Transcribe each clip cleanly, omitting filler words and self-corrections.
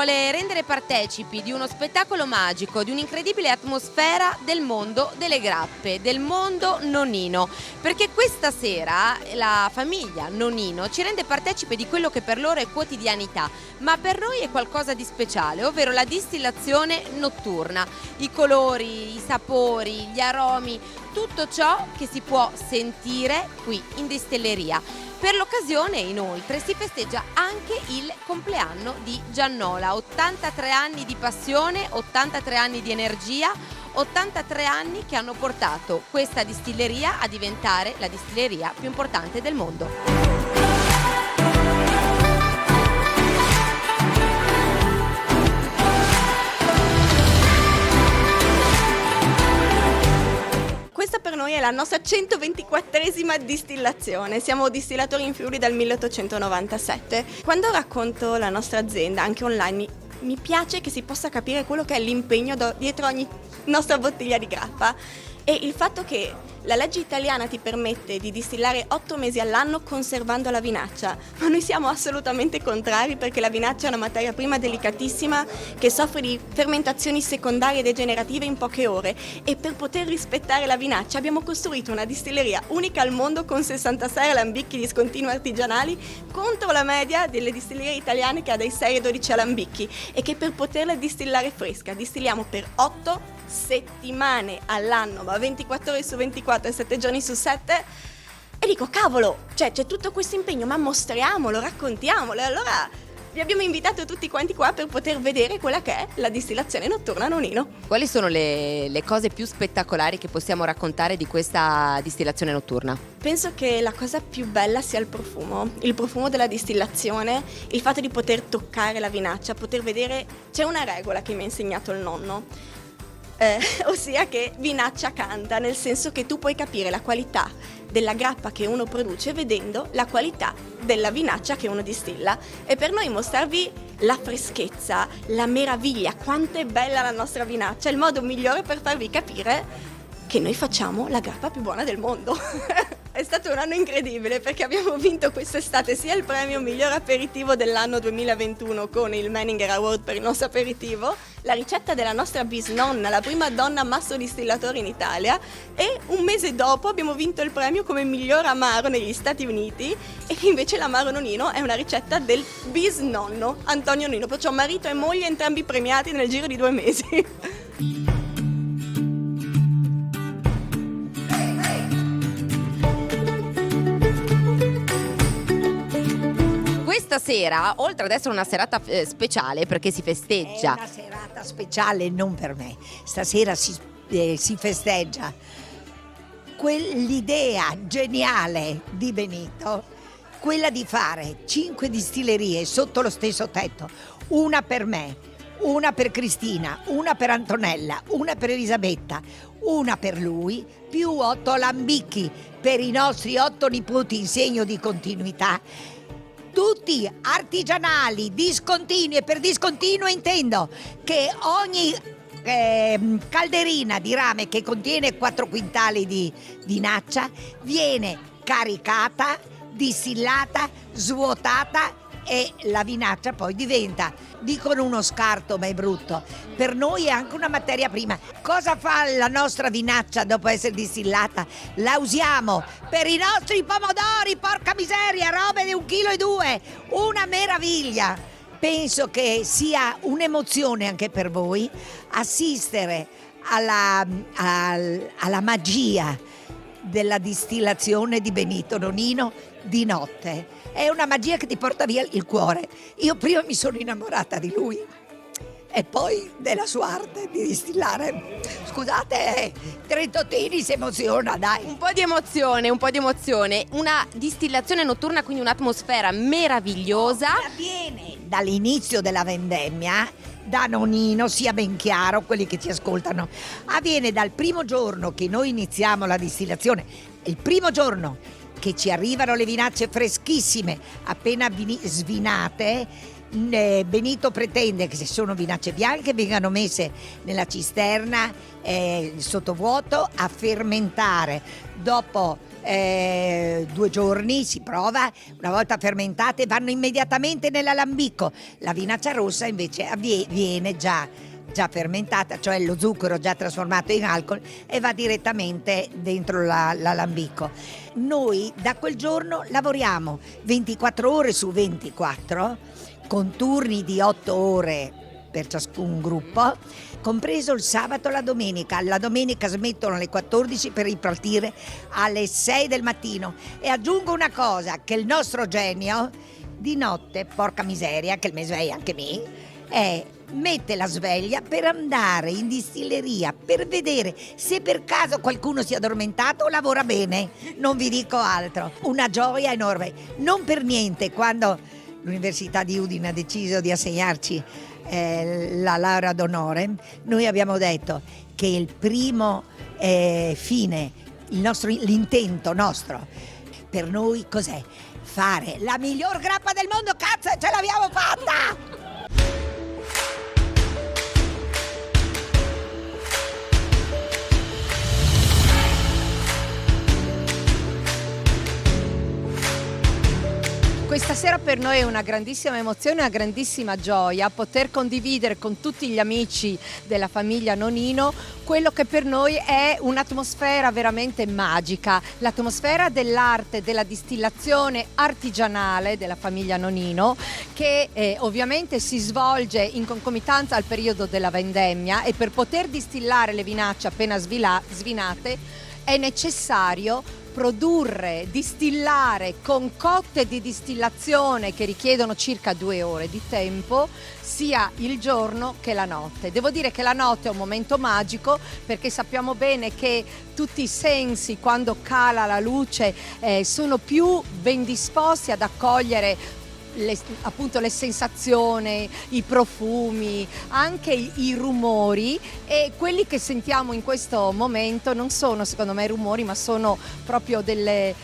vuole rendere partecipi di uno spettacolo magico, di un'incredibile atmosfera del mondo delle grappe, del mondo nonnino, perché questa sera la famiglia Nonnino ci rende partecipe di quello che per loro è quotidianità, ma per noi è qualcosa di speciale, ovvero la distillazione notturna, i colori, i sapori, gli aromi, tutto ciò che si può sentire qui in distilleria. Per l'occasione, inoltre, si festeggia anche il compleanno di Giannola, 83 anni di passione, 83 anni di energia, 83 anni che hanno portato questa distilleria a diventare la distilleria più importante del mondo. Questa per noi è la nostra 124esima distillazione, siamo distillatori in Friuli dal 1897. Quando racconto la nostra azienda, anche online, mi piace che si possa capire quello che è l'impegno dietro ogni nostra bottiglia di grappa e il fatto che la legge italiana ti permette di distillare 8 mesi all'anno conservando la vinaccia, ma noi siamo assolutamente contrari perché la vinaccia è una materia prima delicatissima che soffre di fermentazioni secondarie degenerative in poche ore e per poter rispettare la vinaccia abbiamo costruito una distilleria unica al mondo con 66 alambicchi discontinui artigianali contro la media delle distillerie italiane che ha dai 6 e 12 alambicchi e che per poterla distillare fresca distilliamo per 8 settimane all'anno, ma 24 ore su 24 e 7 giorni su 7 e dico cavolo, c'è tutto questo impegno, ma mostriamolo, raccontiamolo e allora vi abbiamo invitato tutti quanti qua per poter vedere quella che è la distillazione notturna Nonnino. Quali sono le cose più spettacolari che possiamo raccontare di questa distillazione notturna? Penso che la cosa più bella sia il profumo della distillazione, il fatto di poter toccare la vinaccia, poter vedere, c'è una regola che mi ha insegnato il nonno. Ossia che vinaccia canta, nel senso che tu puoi capire la qualità della grappa che uno produce vedendo la qualità della vinaccia che uno distilla e per noi mostrarvi la freschezza, la meraviglia, quanto è bella la nostra vinaccia è il modo migliore per farvi capire che noi facciamo la grappa più buona del mondo. È stato un anno incredibile perché abbiamo vinto quest'estate sia il premio miglior aperitivo dell'anno 2021 con il Menninger Award per il nostro aperitivo, la ricetta della nostra bisnonna, la prima donna mastro distillatore in Italia e un mese dopo abbiamo vinto il premio come miglior amaro negli Stati Uniti e invece l'amaro Nonnino è una ricetta del bisnonno Antonio Nonnino, perciò marito e moglie entrambi premiati nel giro di 2 mesi. Stasera, oltre ad essere una serata speciale perché si festeggia. È una serata speciale non per me. Stasera si festeggia quell'idea geniale di Benito, quella di fare 5 distillerie sotto lo stesso tetto, una per me, una per Cristina, una per Antonella, una per Elisabetta, una per lui, più 8 alambicchi per i nostri 8 nipoti in segno di continuità. Tutti artigianali, discontinui, e per discontinuo intendo che ogni calderina di rame che contiene 4 quintali di vinaccia viene caricata, distillata, svuotata e la vinaccia poi diventa, dicono uno scarto ma è brutto, per noi è anche una materia prima. Cosa fa la nostra vinaccia dopo essere distillata? La usiamo per i nostri pomodori, porca miseria, robe di 1,2 kg, una meraviglia. Penso che sia un'emozione anche per voi assistere alla magia della distillazione di Benito Nonnino di notte. È una magia che ti porta via il cuore. Io prima mi sono innamorata di lui e poi della sua arte di distillare. Scusate, Trentottini si emoziona, dai. Un po' di emozione. Una distillazione notturna, quindi un'atmosfera meravigliosa. Avviene dall'inizio della vendemmia, da Nonnino, sia ben chiaro, quelli che ci ascoltano. Avviene dal primo giorno che noi iniziamo la distillazione, il primo giorno che ci arrivano le vinacce freschissime, appena svinate. Benito pretende che se sono vinacce bianche vengano messe nella cisterna sottovuoto a fermentare. Dopo 2 giorni, si prova, una volta fermentate vanno immediatamente nell'alambicco. La vinaccia rossa invece viene già fermentata, cioè lo zucchero già trasformato in alcol, e va direttamente dentro l'alambicco. Noi da quel giorno lavoriamo 24 ore su 24 con turni di 8 ore per ciascun gruppo, compreso il sabato e la domenica. La domenica smettono alle 14 per ripartire alle 6 del mattino. E aggiungo una cosa, che il nostro genio di notte, porca miseria, che il me sveglia anche me, mette la sveglia per andare in distilleria per vedere se per caso qualcuno si è addormentato o lavora bene. Non vi dico altro. Una gioia enorme. Non per niente, quando l'Università di Udine ha deciso di assegnarci la laurea d'onore, noi abbiamo detto che il primo fine, l'intento nostro per noi cos'è? Fare la miglior grappa del mondo, cazzo, e ce l'abbiamo fatta! Questa sera per noi è una grandissima emozione, una grandissima gioia poter condividere con tutti gli amici della famiglia Nonino quello che per noi è un'atmosfera veramente magica, l'atmosfera dell'arte, della distillazione artigianale della famiglia Nonino, che ovviamente si svolge in concomitanza al periodo della vendemmia, e per poter distillare le vinacce appena svinate è necessario produrre, distillare con cotte di distillazione che richiedono circa 2 ore di tempo, sia il giorno che la notte. Devo dire che la notte è un momento magico, perché sappiamo bene che tutti i sensi, quando cala la luce, sono più ben disposti ad accogliere appunto le sensazioni, i profumi, anche i rumori, e quelli che sentiamo in questo momento non sono secondo me rumori, ma sono proprio delle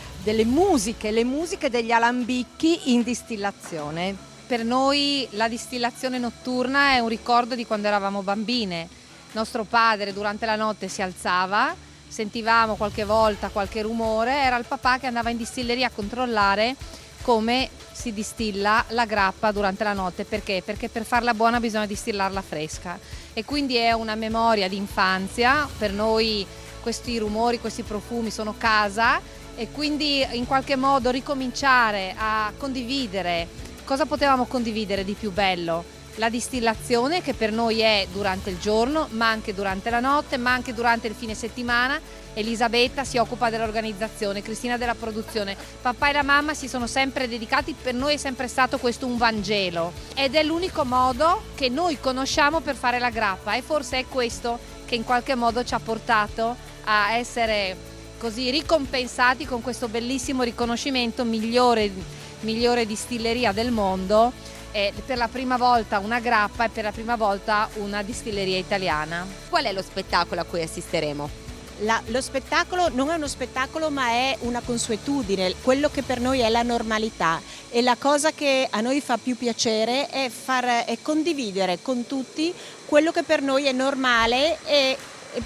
musiche, le musiche degli alambicchi in distillazione. Per noi la distillazione notturna è un ricordo di quando eravamo bambine. Nostro padre durante la notte si alzava, sentivamo qualche volta qualche rumore, era il papà che andava in distilleria a controllare come si distilla la grappa durante la notte. Perché? Perché per farla buona bisogna distillarla fresca, e quindi è una memoria di infanzia. Per noi questi rumori, questi profumi sono casa, e quindi in qualche modo ricominciare a condividere. Cosa potevamo condividere di più bello? La distillazione, che per noi è durante il giorno, ma anche durante la notte, ma anche durante il fine settimana. Elisabetta si occupa dell'organizzazione, Cristina della produzione, papà e la mamma si sono sempre dedicati. Per noi è sempre stato questo un Vangelo, ed è l'unico modo che noi conosciamo per fare la grappa, e forse è questo che in qualche modo ci ha portato a essere così ricompensati con questo bellissimo riconoscimento, migliore distilleria del mondo, per la prima volta una grappa, e per la prima volta una distilleria italiana. Qual è lo spettacolo a cui assisteremo? Lo spettacolo non è uno spettacolo, ma è una consuetudine, quello che per noi è la normalità, e la cosa che a noi fa più piacere è condividere con tutti quello che per noi è normale, e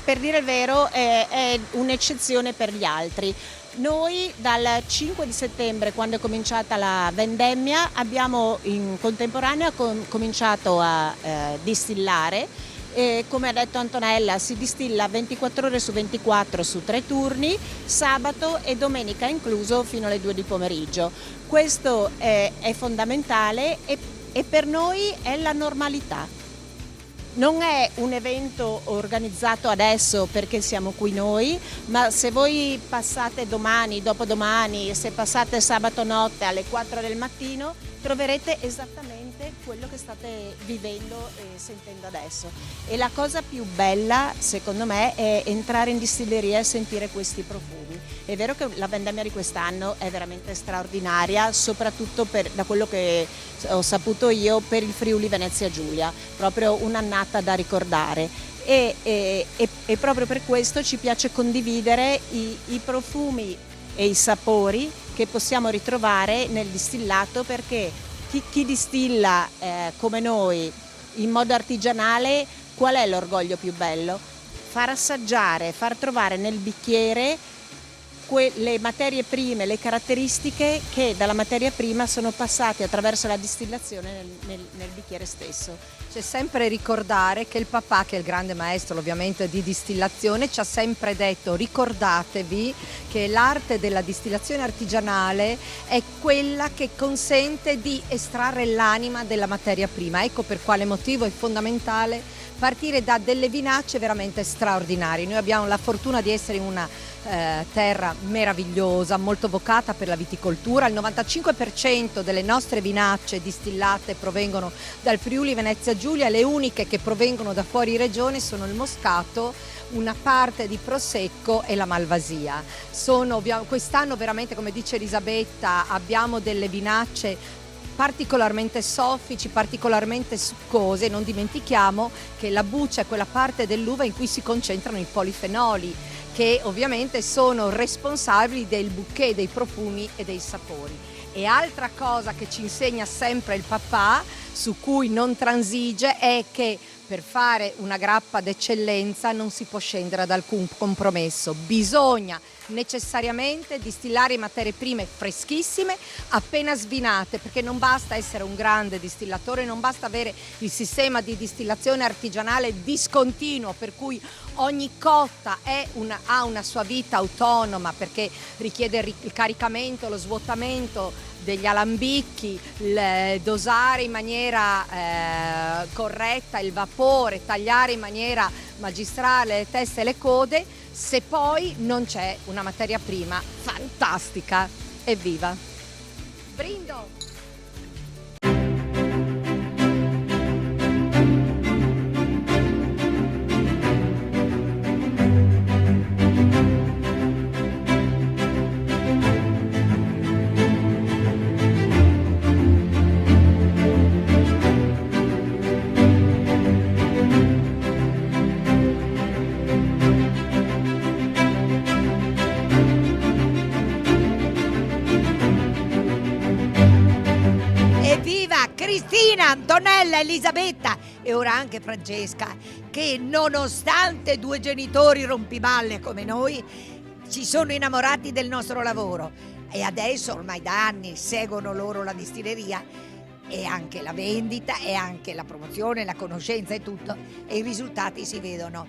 per dire il vero è un'eccezione per gli altri. Noi dal 5 di settembre, quando è cominciata la vendemmia, abbiamo in contemporanea cominciato a distillare. E come ha detto Antonella, si distilla 24 ore su 24 su 3 turni, sabato e domenica incluso, fino alle 2 di pomeriggio. Questo è fondamentale, e per noi è la normalità. Non è un evento organizzato adesso perché siamo qui noi, ma se voi passate domani, dopodomani, se passate sabato notte alle 4 del mattino, troverete esattamente quello che state vivendo e sentendo adesso. E la cosa più bella, secondo me, è entrare in distilleria e sentire questi profumi. È vero che la vendemmia di quest'anno è veramente straordinaria, soprattutto da quello che ho saputo io, per il Friuli Venezia Giulia, proprio un'annata da ricordare. E proprio per questo ci piace condividere i profumi e i sapori che possiamo ritrovare nel distillato, perché chi distilla come noi in modo artigianale, qual è l'orgoglio più bello? Far assaggiare, far trovare nel bicchiere le materie prime, le caratteristiche che dalla materia prima sono passate attraverso la distillazione nel bicchiere stesso. C'è sempre ricordare che il papà, che è il grande maestro ovviamente di distillazione, ci ha sempre detto: ricordatevi che l'arte della distillazione artigianale è quella che consente di estrarre l'anima della materia prima. Ecco per quale motivo è fondamentale partire da delle vinacce veramente straordinarie. Noi abbiamo la fortuna di essere in una terra meravigliosa, molto vocata per la viticoltura. Il 95% delle nostre vinacce distillate provengono dal Friuli Venezia Giulia, le uniche che provengono da fuori regione sono il Moscato, una parte di Prosecco e la Malvasia. Quest'anno veramente, come dice Elisabetta, abbiamo delle vinacce particolarmente soffici, particolarmente succose. Non dimentichiamo che la buccia è quella parte dell'uva in cui si concentrano i polifenoli, che ovviamente sono responsabili del bouquet dei profumi e dei sapori. E altra cosa che ci insegna sempre il papà, su cui non transige, è che per fare una grappa d'eccellenza non si può scendere ad alcun compromesso, bisogna necessariamente distillare materie prime freschissime appena svinate, perché non basta essere un grande distillatore, non basta avere il sistema di distillazione artigianale discontinuo, per cui ogni cotta ha una sua vita autonoma, perché richiede il caricamento, lo svuotamento degli alambicchi, dosare in maniera corretta il vapore, tagliare in maniera magistrale le teste e le code, se poi non c'è una materia prima fantastica. Evviva! Brindo! Cristina, Antonella, Elisabetta e ora anche Francesca, che nonostante due genitori rompiballe come noi, ci sono innamorati del nostro lavoro e adesso ormai da anni seguono loro la distilleria e anche la vendita e anche la promozione, la conoscenza e tutto, e i risultati si vedono.